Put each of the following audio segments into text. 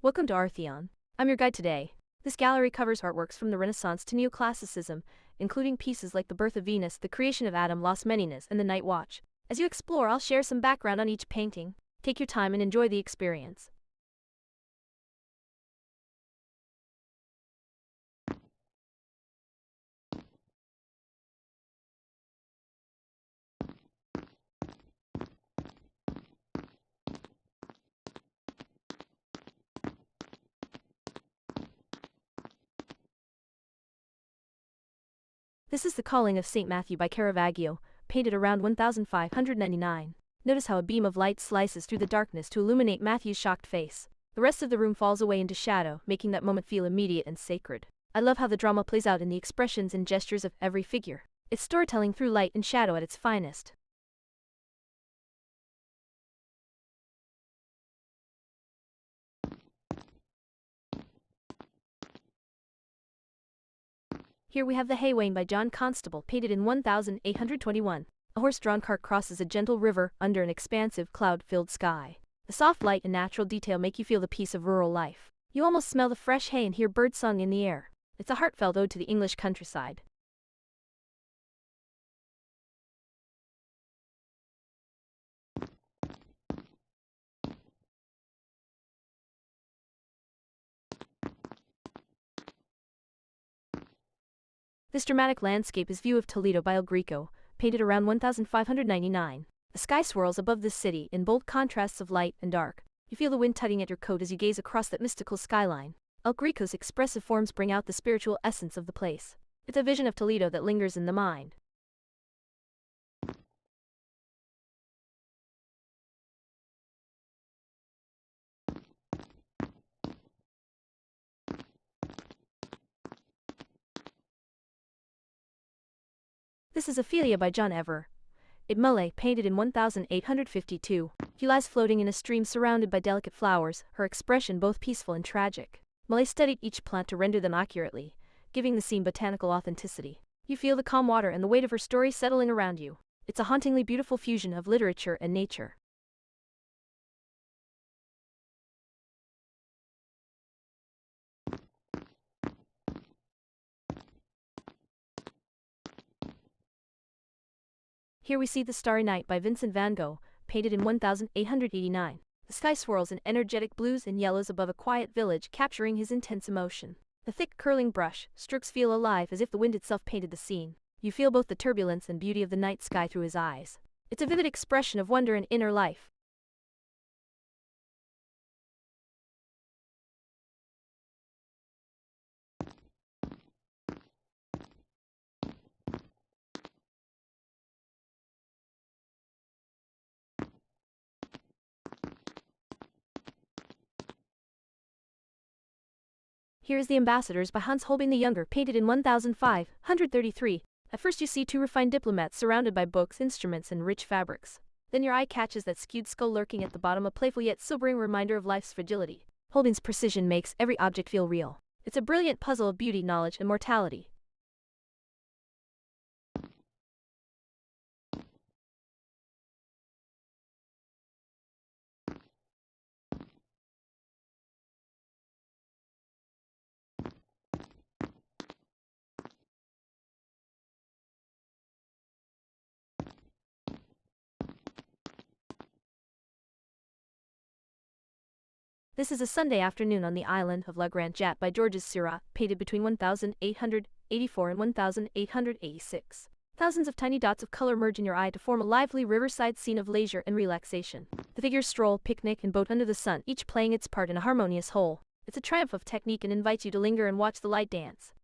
Welcome to Artheon. I'm your guide today. This gallery covers artworks from the Renaissance to Neoclassicism, including pieces like The Birth of Venus, The Creation of Adam, Las Meninas, and The Night Watch. As you explore, I'll share some background on each painting. Take your time and enjoy the experience. This is The Calling of St. Matthew by Caravaggio, painted around 1599. Notice how a beam of light slices through the darkness to illuminate Matthew's shocked face. The rest of the room falls away into shadow, making that moment feel immediate and sacred. I love how the drama plays out in the expressions and gestures of every figure. It's storytelling through light and shadow at its finest. Here we have The Haywain by John Constable, painted in 1821. A horse-drawn cart crosses a gentle river under an expansive, cloud-filled sky. The soft light and natural detail make you feel the peace of rural life. You almost smell the fresh hay and hear birdsong in the air. It's a heartfelt ode to the English countryside. This dramatic landscape is View of Toledo by El Greco, painted around 1599. The sky swirls above the city in bold contrasts of light and dark. You feel the wind tugging at your coat as you gaze across that mystical skyline. El Greco's expressive forms bring out the spiritual essence of the place. It's a vision of Toledo that lingers in the mind. This is Ophelia by John Ever. Mulle, painted in 1852. She lies floating in a stream surrounded by delicate flowers, her expression both peaceful and tragic. Mulle studied each plant to render them accurately, giving the scene botanical authenticity. You feel the calm water and the weight of her story settling around you. It's a hauntingly beautiful fusion of literature and nature. Here we see The Starry Night by Vincent van Gogh, painted in 1889. The sky swirls in energetic blues and yellows above a quiet village, capturing his intense emotion. The thick curling brush strokes feel alive as if the wind itself painted the scene. You feel both the turbulence and beauty of the night sky through his eyes. It's a vivid expression of wonder and inner life. Here is The Ambassadors by Hans Holbein the Younger, painted in 1533. At first you see two refined diplomats surrounded by books, instruments, and rich fabrics. Then your eye catches that skewed skull lurking at the bottom, a playful yet sobering reminder of life's fragility. Holbein's precision makes every object feel real. It's a brilliant puzzle of beauty, knowledge, and mortality. This is A Sunday Afternoon on the Island of La Grande Jatte by Georges Seurat, painted between 1884 and 1886. Thousands of tiny dots of color merge in your eye to form a lively riverside scene of leisure and relaxation. The figures stroll, picnic, and boat under the sun, each playing its part in a harmonious whole. It's a triumph of technique and invites you to linger and watch the light dance.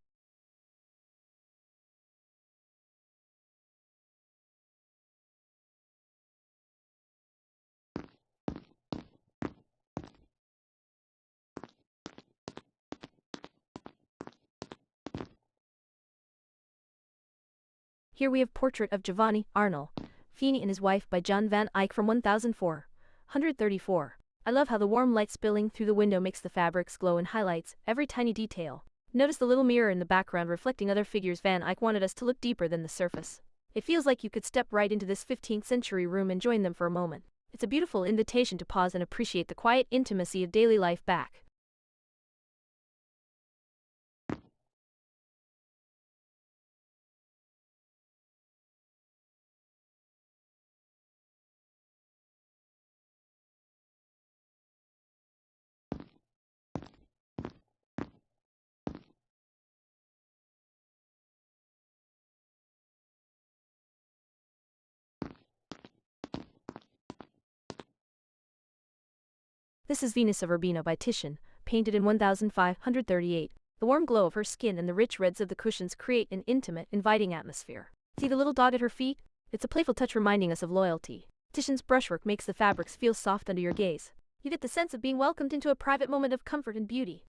Here we have Portrait of Giovanni Arnol, Fini and His Wife by John van Eyck from 1434. I love how the warm light spilling through the window makes the fabrics glow and highlights every tiny detail. Notice the little mirror in the background reflecting other figures. Van Eyck wanted us to look deeper than the surface. It feels like you could step right into this 15th century room and join them for a moment. It's a beautiful invitation to pause and appreciate the quiet intimacy of daily life back This is Venus of Urbino by Titian, painted in 1538. The warm glow of her skin and the rich reds of the cushions create an intimate, inviting atmosphere. See the little dot at her feet? It's a playful touch reminding us of loyalty. Titian's brushwork makes the fabrics feel soft under your gaze. You get the sense of being welcomed into a private moment of comfort and beauty.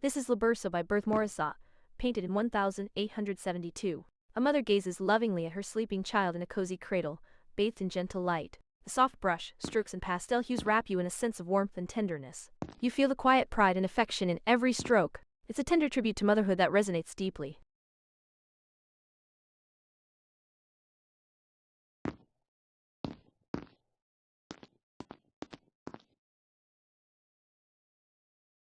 This is Labursa by Berthe Morisot, painted in 1872. A mother gazes lovingly at her sleeping child in a cozy cradle, bathed in gentle light. The soft brush, strokes and pastel hues wrap you in a sense of warmth and tenderness. You feel the quiet pride and affection in every stroke. It's a tender tribute to motherhood that resonates deeply.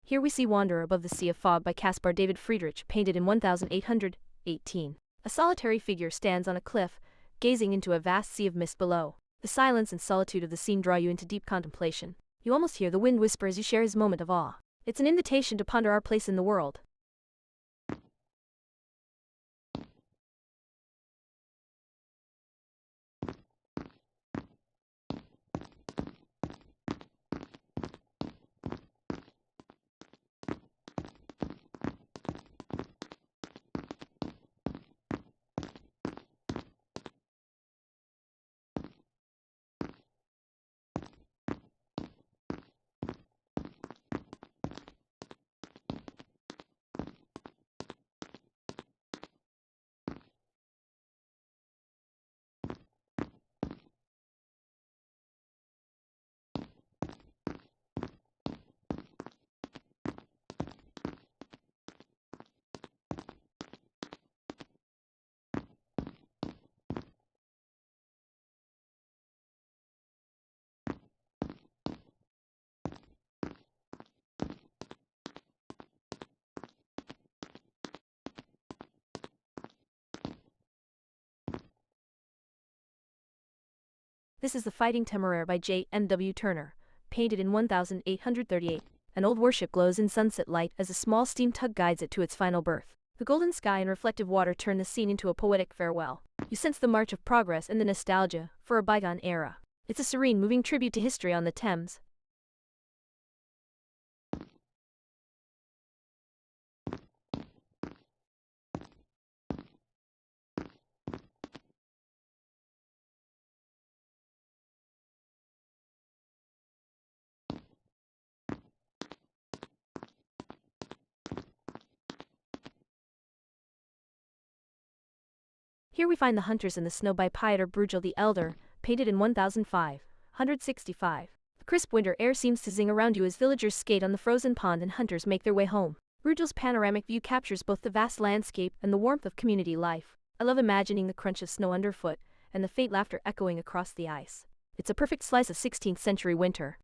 Here we see Wanderer Above the Sea of Fog by Caspar David Friedrich, painted in 1818. A solitary figure stands on a cliff, gazing into a vast sea of mist below. The silence and solitude of the scene draw you into deep contemplation. You almost hear the wind whisper as you share his moment of awe. It's an invitation to ponder our place in the world. This is The Fighting Temeraire by J.M.W. Turner, painted in 1838. An old warship glows in sunset light as a small steam tug guides it to its final berth. The golden sky and reflective water turn the scene into a poetic farewell. You sense the march of progress and the nostalgia for a bygone era. It's a serene, moving tribute to history on the Thames. Here we find The Hunters in the Snow by Pieter Bruegel the Elder, painted in 1565. The crisp winter air seems to zing around you as villagers skate on the frozen pond and hunters make their way home. Bruegel's panoramic view captures both the vast landscape and the warmth of community life. I love imagining the crunch of snow underfoot and the faint laughter echoing across the ice. It's a perfect slice of 16th century winter.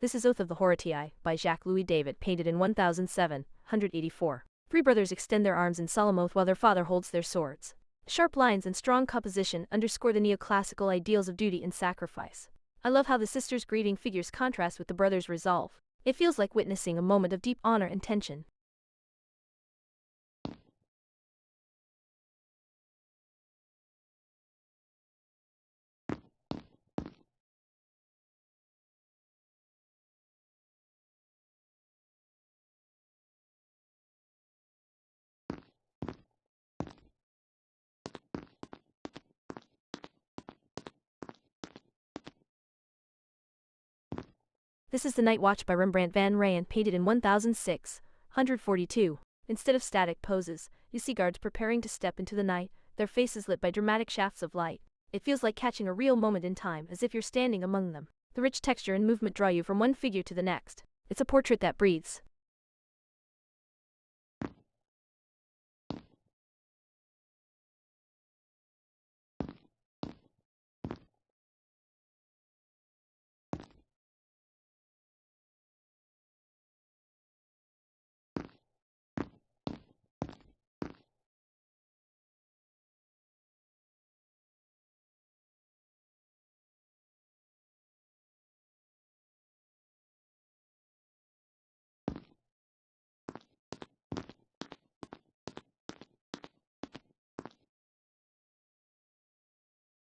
This is Oath of the Horatii by Jacques-Louis David, painted in 1784. Three brothers extend their arms in solemn oath while their father holds their swords. Sharp lines and strong composition underscore the neoclassical ideals of duty and sacrifice. I love how the sisters' grieving figures contrast with the brothers' resolve. It feels like witnessing a moment of deep honor and tension. This is The Night Watch by Rembrandt van Rijn, painted in 1642. Instead of static poses, You see guards preparing to step into the night, their faces lit by dramatic shafts of light. It feels like catching a real moment in time, as if you're standing among them. The rich texture and movement draw you from one figure to the next. It's a portrait that breathes.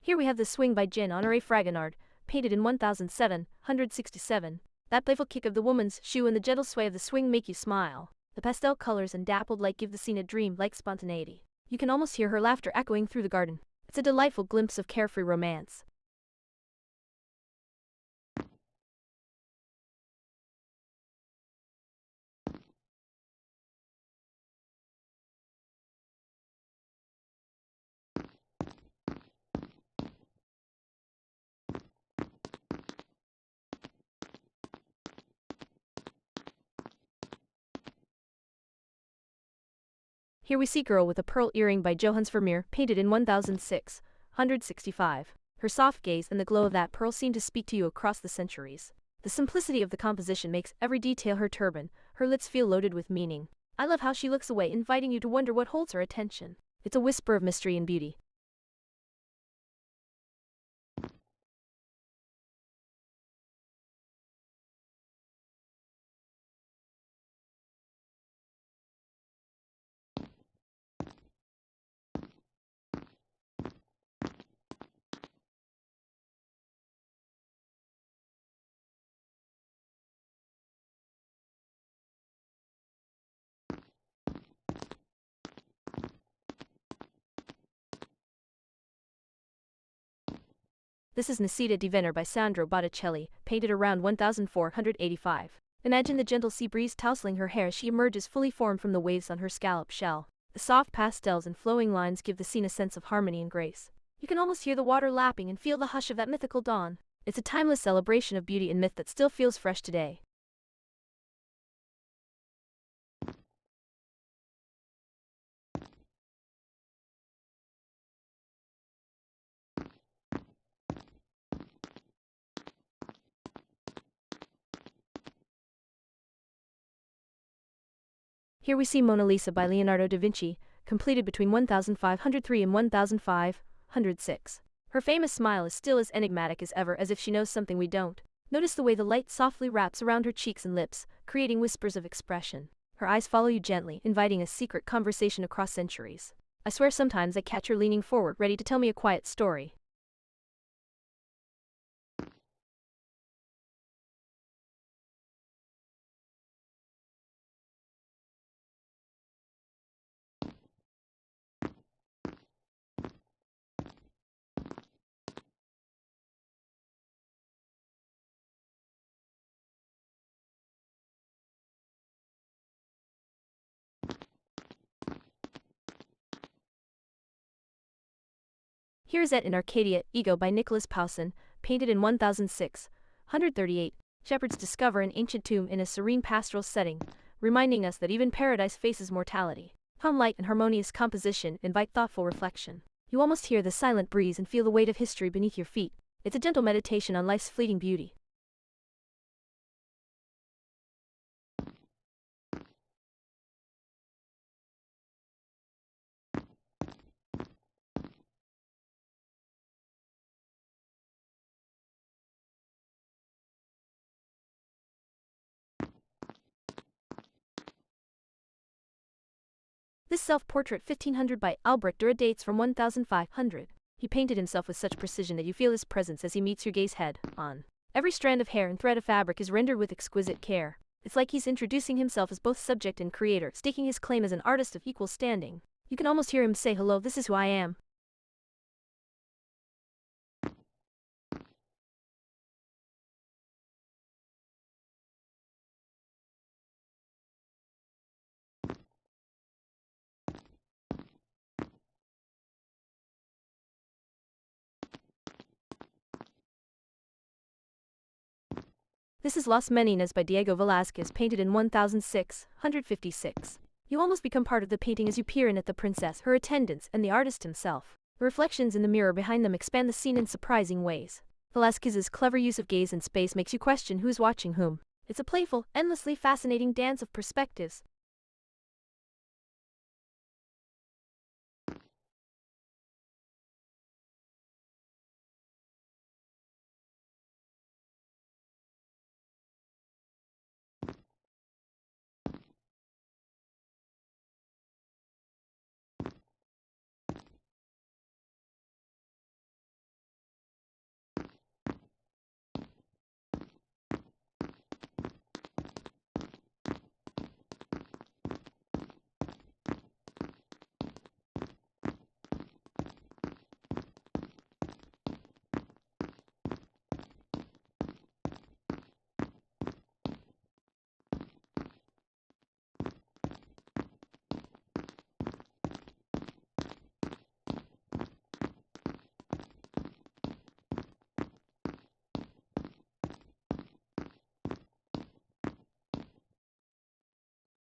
Here we have The Swing by Jean Honoré Fragonard, painted in 1767. That playful kick of the woman's shoe and the gentle sway of the swing make you smile. The pastel colors and dappled light give the scene a dream-like spontaneity. You can almost hear her laughter echoing through the garden. It's a delightful glimpse of carefree romance. Here we see Girl with a Pearl Earring by Johannes Vermeer, painted in 1665. Her soft gaze and the glow of that pearl seem to speak to you across the centuries. The simplicity of the composition makes every detail her turban, her lips feel loaded with meaning. I love how she looks away, inviting you to wonder what holds her attention. It's a whisper of mystery and beauty. This is Nisida di Venere by Sandro Botticelli, painted around 1485. Imagine the gentle sea breeze tousling her hair as she emerges fully formed from the waves on her scallop shell. The soft pastels and flowing lines give the scene a sense of harmony and grace. You can almost hear the water lapping and feel the hush of that mythical dawn. It's a timeless celebration of beauty and myth that still feels fresh today. Here we see Mona Lisa by Leonardo da Vinci, completed between 1503 and 1506. Her famous smile is still as enigmatic as ever, as if she knows something we don't. Notice the way the light softly wraps around her cheeks and lips, creating whispers of expression. Her eyes follow you gently, inviting a secret conversation across centuries. I swear sometimes I catch her leaning forward, ready to tell me a quiet story. Here's Et in Arcadia, Ego by Nicholas Poussin, painted in 1638. Shepherds discover an ancient tomb in a serene pastoral setting, reminding us that even paradise faces mortality. Calm light and harmonious composition invite thoughtful reflection. You almost hear the silent breeze and feel the weight of history beneath your feet. It's a gentle meditation on life's fleeting beauty. This self-portrait 1500 by Albrecht Dürer dates from 1500. He painted himself with such precision that you feel his presence as he meets your gaze head on. Every strand of hair and thread of fabric is rendered with exquisite care. It's like he's introducing himself as both subject and creator, staking his claim as an artist of equal standing. You can almost hear him say, "Hello, this is who I am." This is Las Meninas by Diego Velázquez, painted in 1656. You almost become part of the painting as you peer in at the princess, her attendants, and the artist himself. The reflections in the mirror behind them expand the scene in surprising ways. Velázquez's clever use of gaze and space makes you question who's watching whom. It's a playful, endlessly fascinating dance of perspectives.